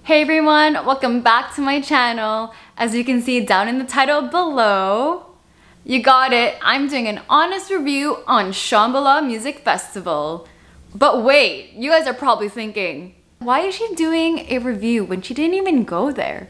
Hey everyone, welcome back to my channel. As you can see down in the title below, you got it, I'm doing an honest review on Shambhala Music Festival. But wait, you guys are probably thinking, why is she doing a review when she didn't even go there?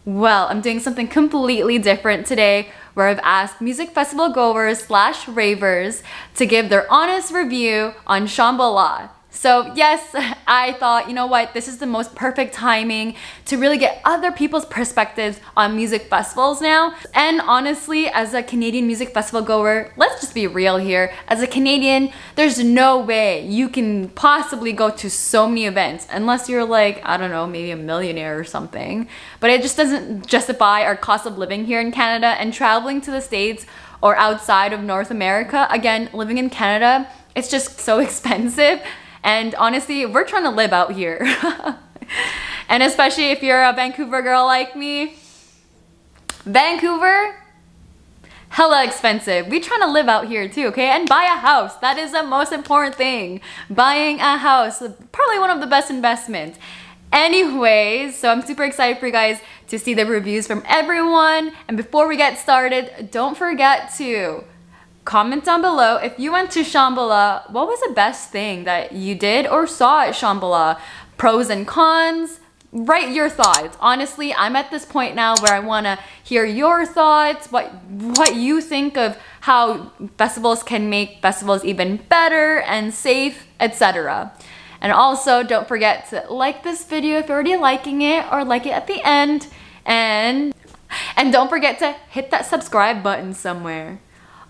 Well, I'm doing something completely different today where I've asked music festival goers / ravers to give their honest review on Shambhala. So yes, I thought, you know what, this is the most perfect timing to really get other people's perspectives on music festivals now. And honestly, as a Canadian music festival goer, let's just be real here. As a Canadian, there's no way you can possibly go to so many events unless you're like, I don't know, maybe a millionaire or something. But it just doesn't justify our cost of living here in Canada, and traveling to the States or outside of North America. Again, living in Canada, it's just so expensive. And honestly, we're trying to live out here. And especially if you're a Vancouver girl like me, Vancouver, hella expensive. We trying to live out here too, okay? And buy a house. That is the most important thing. Buying a house, probably one of the best investments. Anyways, so I'm super excited for you guys to see the reviews from everyone. And before we get started, don't forget to comment down below if you went to Shambhala. What was the best thing that you did or saw at Shambhala? Pros and cons. Write your thoughts. Honestly, I'm at this point now where I want to hear your thoughts, what you think of how festivals can make festivals even better and safe, etc. And also, don't forget to like this video if you're already liking it, or like it at the end, and don't forget to hit that subscribe button somewhere.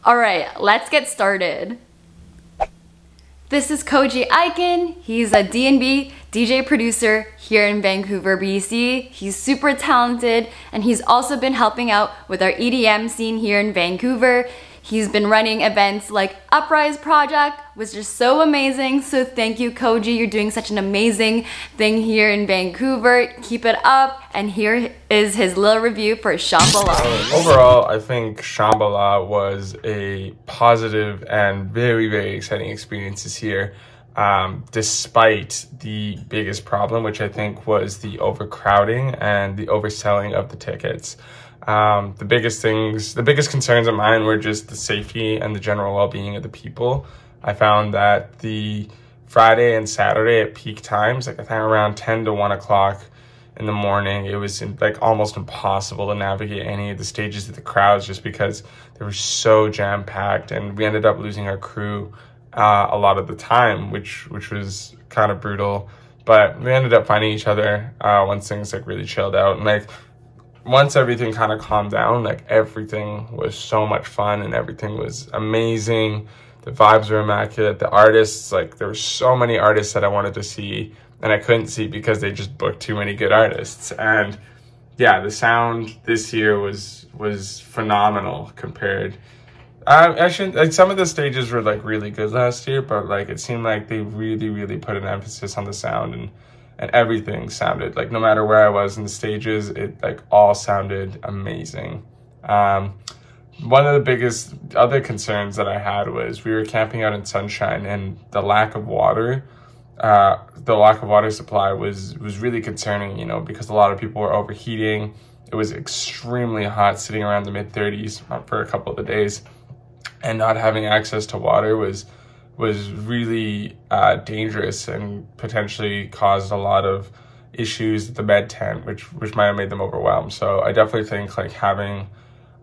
Alright, let's get started. This is Koji Icon. He's a D&B DJ producer here in Vancouver, BC. He's super talented, and he's also been helping out with our EDM scene here in Vancouver. He's been running events like Uprise Project, which is so amazing. So thank you, Koji. You're doing such an amazing thing here in Vancouver. Keep it up. And here is his little review for Shambhala. Overall, I think Shambhala was a positive and very, very exciting experience this year, despite the biggest problem, which I think was the overcrowding and the overselling of the tickets. The biggest concerns of mine were just the safety and the general well-being of the people. I found that the Friday and Saturday at peak times, like I think around 10 to 1 o'clock in the morning, it was like almost impossible to navigate any of the stages of the crowds just because they were so jam-packed, and we ended up losing our crew a lot of the time, which was kind of brutal. But we ended up finding each other once things like really chilled out, and like once everything kind of calmed down, like everything was so much fun and everything was amazing. The vibes were immaculate. The artists, like there were so many artists that I wanted to see and I couldn't see because they just booked too many good artists. And yeah, the sound this year was phenomenal compared. Actually, like some of the stages were like really good last year, but like it seemed like they really put an emphasis on the sound, and everything sounded like, no matter where I was in the stages, it like all sounded amazing. One of the biggest other concerns that I had was we were camping out in sunshine, and the lack of water supply was really concerning, you know, because a lot of people were overheating. It was extremely hot, sitting around the mid-30s for a couple of the days, and not having access to water was really dangerous and potentially caused a lot of issues at the med tent, which might have made them overwhelmed. So I definitely think like having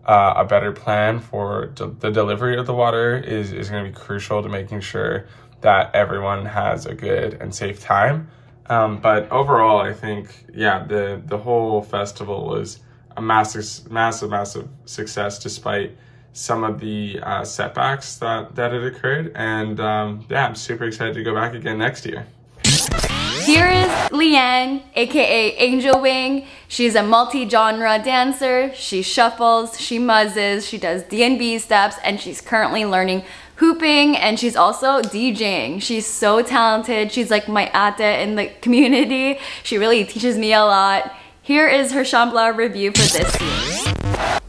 a better plan for the delivery of the water is going to be crucial to making sure that everyone has a good and safe time. But overall, I think, yeah, the whole festival was a massive success despite some of the setbacks that had occurred, and yeah, I'm super excited to go back again next year. Here is Leanne, aka Angel Wing. She's a multi-genre dancer. She shuffles, she muzzes, she does D&B steps, and she's currently learning hooping, and she's also DJing. She's so talented. She's like my ate in the community. She really teaches me a lot. Here is her Shambhala review for this year.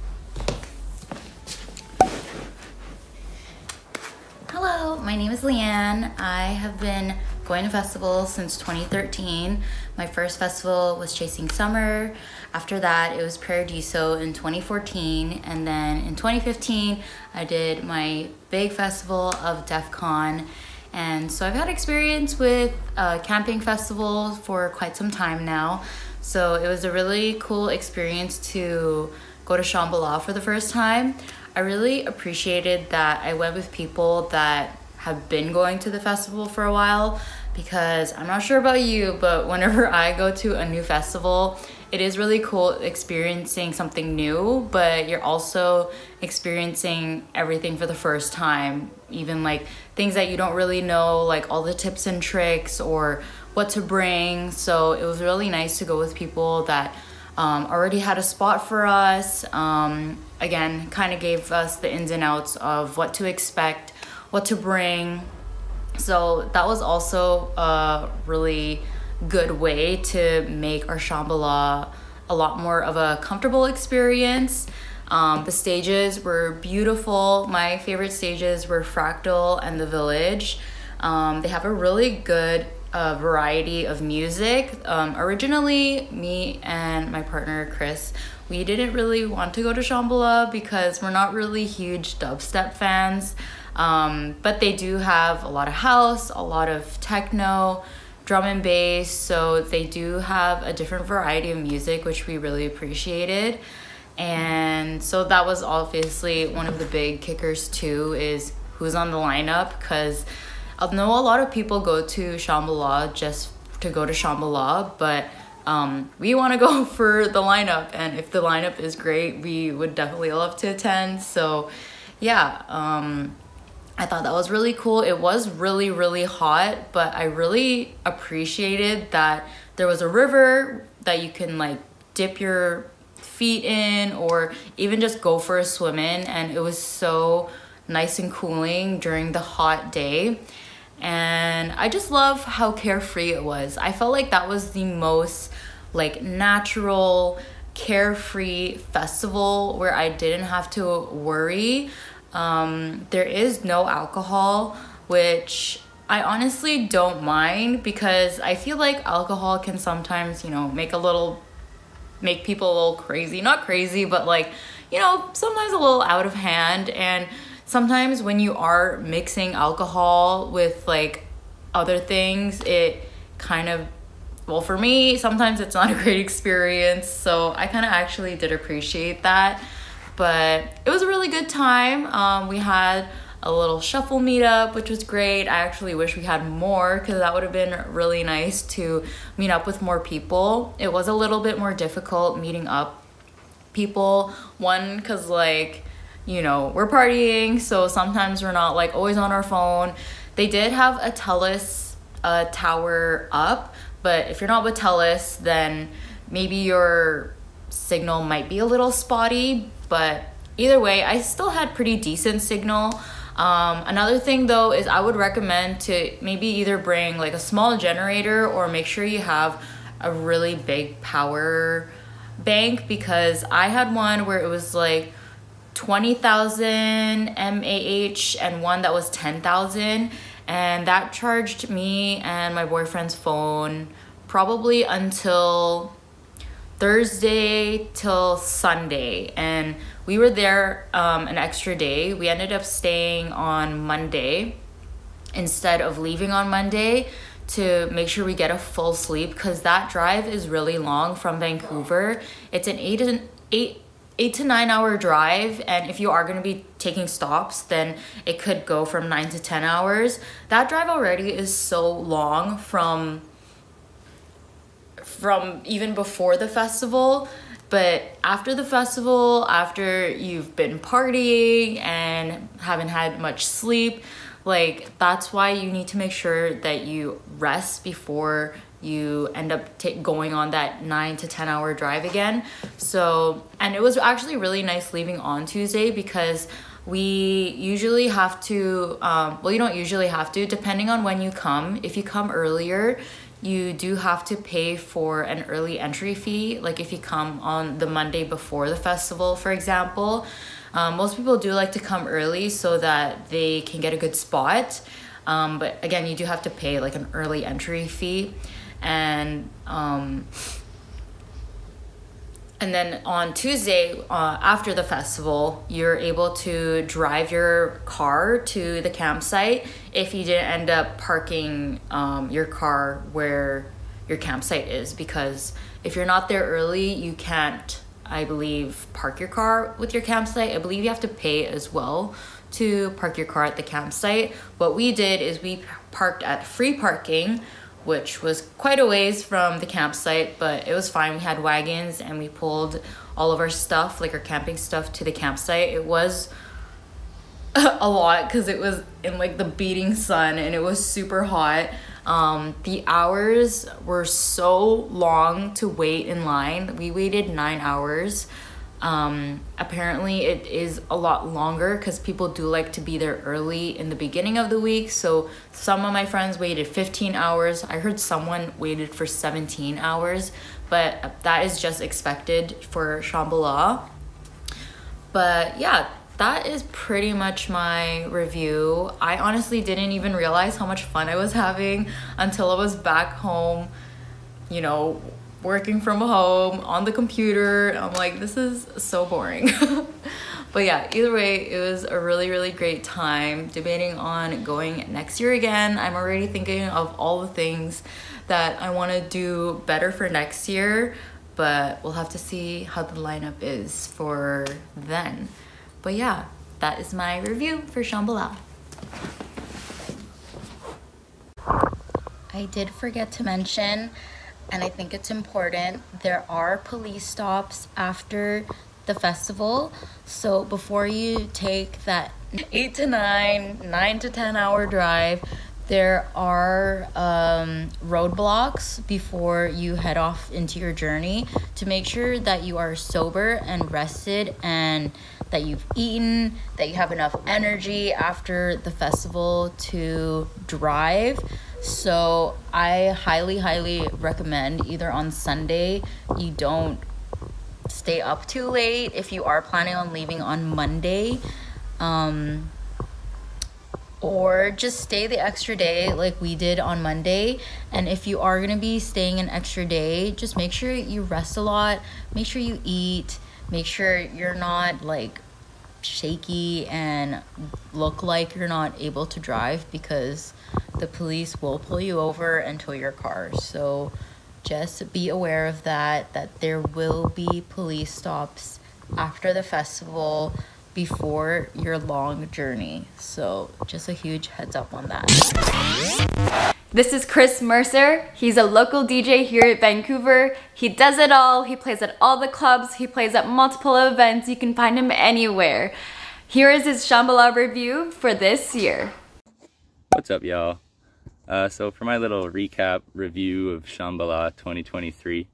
Hello, my name is Leanne. I have been going to festivals since 2013. My first festival was Chasing Summer. After that, it was Paradiso in 2014. And then in 2015, I did my big festival of DEF CON. And so I've had experience with camping festivals for quite some time now. So it was a really cool experience to go to Shambhala for the first time. I really appreciated that I went with people that have been going to the festival for a while, because I'm not sure about you, but whenever I go to a new festival, it is really cool experiencing something new, but you're also experiencing everything for the first time, even like things that you don't really know, like all the tips and tricks or what to bring. So it was really nice to go with people that already had a spot for us. Again, kind of gave us the ins and outs of what to expect, what to bring. So that was also a really good way to make our Shambhala a lot more of a comfortable experience. The stages were beautiful. My favorite stages were Fractal and The Village. They have a really good variety of music. Originally, me and my partner Chris, we didn't really want to go to Shambhala because we're not really huge dubstep fans. But they do have a lot of house, a lot of techno, drum and bass, so they do have a different variety of music, which we really appreciated. And so that was obviously one of the big kickers too, is who's on the lineup, because I know a lot of people go to Shambhala just to go to Shambhala, but we want to go for the lineup, and if the lineup is great, we would definitely love to attend. So yeah, I thought that was really cool. It was really, really hot, but I really appreciated that there was a river that you can like dip your feet in or even just go for a swim in, and it was so nice and cooling during the hot day. And I just love how carefree it was. I felt like that was the most like natural, carefree festival where I didn't have to worry. There is no alcohol, which I honestly don't mind, because I feel like alcohol can sometimes, you know, make people a little crazy. Not crazy, but like, you know, sometimes a little out of hand. And sometimes when you are mixing alcohol with like other things, it kind of, well, for me, sometimes it's not a great experience. So I kind of actually did appreciate that. But it was a really good time. We had a little shuffle meetup, which was great. I actually wish we had more, because that would have been really nice to meet up with more people. It was a little bit more difficult meeting up people. One, because like, you know, we're partying, so sometimes we're not like always on our phone. They did have a TELUS tower up, but if you're not with TELUS, then maybe your signal might be a little spotty. But either way, I still had pretty decent signal. Another thing though is I would recommend to maybe either bring like a small generator or make sure you have a really big power bank, because I had one where it was like 20,000 mAh and one that was 10,000, and that charged me and my boyfriend's phone probably until Thursday till Sunday. And we were there an extra day. We ended up staying on Monday instead of leaving on Monday to make sure we get a full sleep, because that drive is really long from Vancouver. It's an 8 to 9 hour drive, and if you are going to be taking stops, then it could go from 9 to 10 hours. That drive already is so long from even before the festival. But after the festival, after you've been partying and haven't had much sleep, like that's why you need to make sure that you rest before you end up going on that 9 to 10 hour drive again. So, and it was actually really nice leaving on Tuesday, because we usually have to, well, you don't usually have to, depending on when you come. If you come earlier, you do have to pay for an early entry fee. Like if you come on the Monday before the festival, for example, most people do like to come early so that they can get a good spot. But again, you do have to pay like an early entry fee. And then on Tuesday, after the festival, you're able to drive your car to the campsite if you didn't end up parking your car where your campsite is. Because if you're not there early, you can't, I believe, park your car with your campsite. I believe you have to pay as well to park your car at the campsite. What we did is we parked at free parking, which was quite a ways from the campsite, but it was fine. We had wagons and we pulled all of our stuff, like our camping stuff, to the campsite. It was a lot because it was in like the beating sun and it was super hot. The hours were so long to wait in line. We waited 9 hours. Apparently it is a lot longer because people do like to be there early in the beginning of the week. So some of my friends waited 15 hours. I heard someone waited for 17 hours, but that is just expected for Shambhala. But yeah, that is pretty much my review. I honestly didn't even realize how much fun I was having until I was back home, you know, working from home on the computer. I'm like, this is so boring. But yeah, either way, it was a really, really great time. Debating on going next year again. I'm already thinking of all the things that I want to do better for next year, but we'll have to see how the lineup is for then. But yeah, that is my review for Shambhala. I did forget to mention, and I think it's important, there are police stops after the festival. So before you take that 8 to 9, 9 to 10 hour drive, there are roadblocks before you head off into your journey to make sure that you are sober and rested and that you've eaten, that you have enough energy after the festival to drive. So I highly recommend either on Sunday you don't stay up too late if you are planning on leaving on Monday, or just stay the extra day like we did on Monday. And if you are going to be staying an extra day, just make sure you rest a lot, make sure you eat, make sure you're not like shaky and look like you're not able to drive, because the police will pull you over and tow your car. So just be aware of that there will be police stops after the festival before your long journey. So just a huge heads up on that. This is Chris Mercer. He's a local DJ here at Vancouver. He does it all. He plays at all the clubs. He plays at multiple events. You can find him anywhere. Here is his Shambhala review for this year. What's up, y'all? So for my little recap review of Shambhala 2023,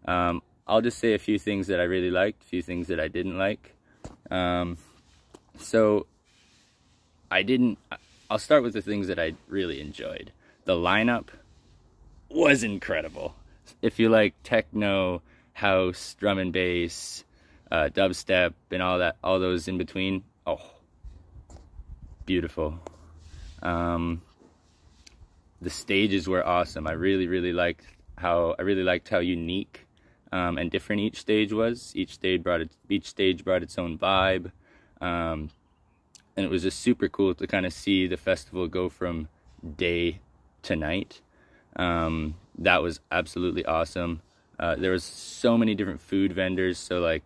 I'll just say a few things that I really liked, a few things that I didn't like. So I'll start with the things that I really enjoyed. The lineup was incredible. If you like techno, house, drum and bass, dubstep, and all those in between, oh, beautiful. The stages were awesome. I really liked how unique and different each stage was. Each stage brought its own vibe, and it was just super cool to kind of see the festival go from day to night. That was absolutely awesome. There was so many different food vendors, so like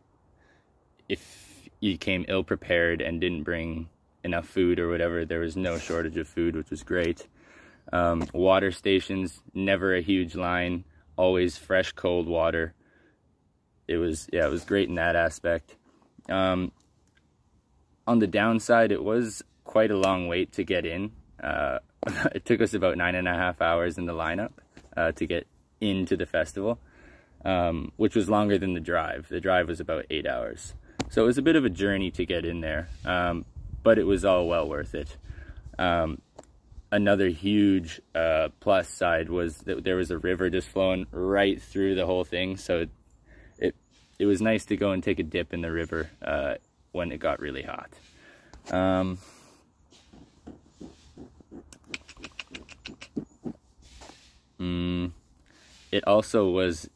if you came ill prepared and didn't bring enough food or whatever, there was no shortage of food, which was great. Water stations, never a huge line, always fresh cold water. It was great in that aspect. On the downside, it was quite a long wait to get in. It took us about 9.5 hours in the lineup to get into the festival, which was longer than the drive. The drive was about 8 hours. So it was a bit of a journey to get in there, but it was all well worth it. Another huge plus side was that there was a river just flowing right through the whole thing, so it was nice to go and take a dip in the river when it got really hot. It also was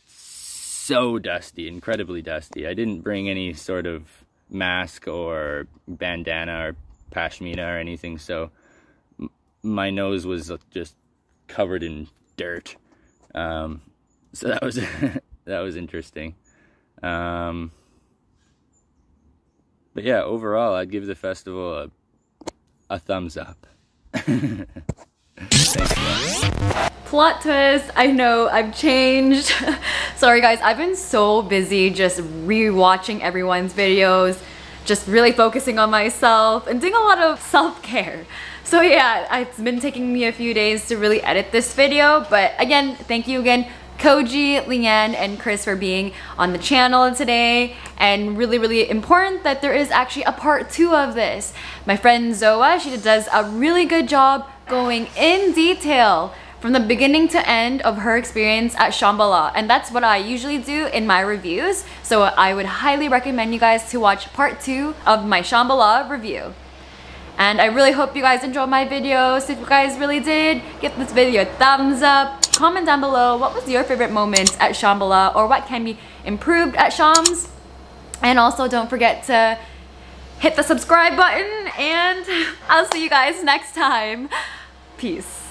so dusty, incredibly dusty. I didn't bring any sort of mask or bandana or pashmina or anything, so my nose was just covered in dirt. So that was that was interesting. But yeah, overall, I'd give the festival a thumbs up. Plot twist, I know I've changed. Sorry guys, I've been so busy just re-watching everyone's videos, just really focusing on myself and doing a lot of self-care. So yeah, it's been taking me a few days to really edit this video, but again, thank you again Koji, Leanne, and Chris for being on the channel today, and really important that there is actually a part 2 of this. My friend Zoa, she does a really good job going in detail from the beginning to end of her experience at Shambhala, and that's what I usually do in my reviews, so I would highly recommend you guys to watch part 2 of my Shambhala review. And I really hope you guys enjoyed my videos. If you guys really did, give this video a thumbs up. Comment down below what was your favorite moments at Shambhala, or what can be improved at Shams. And also don't forget to hit the subscribe button, and I'll see you guys next time. Peace.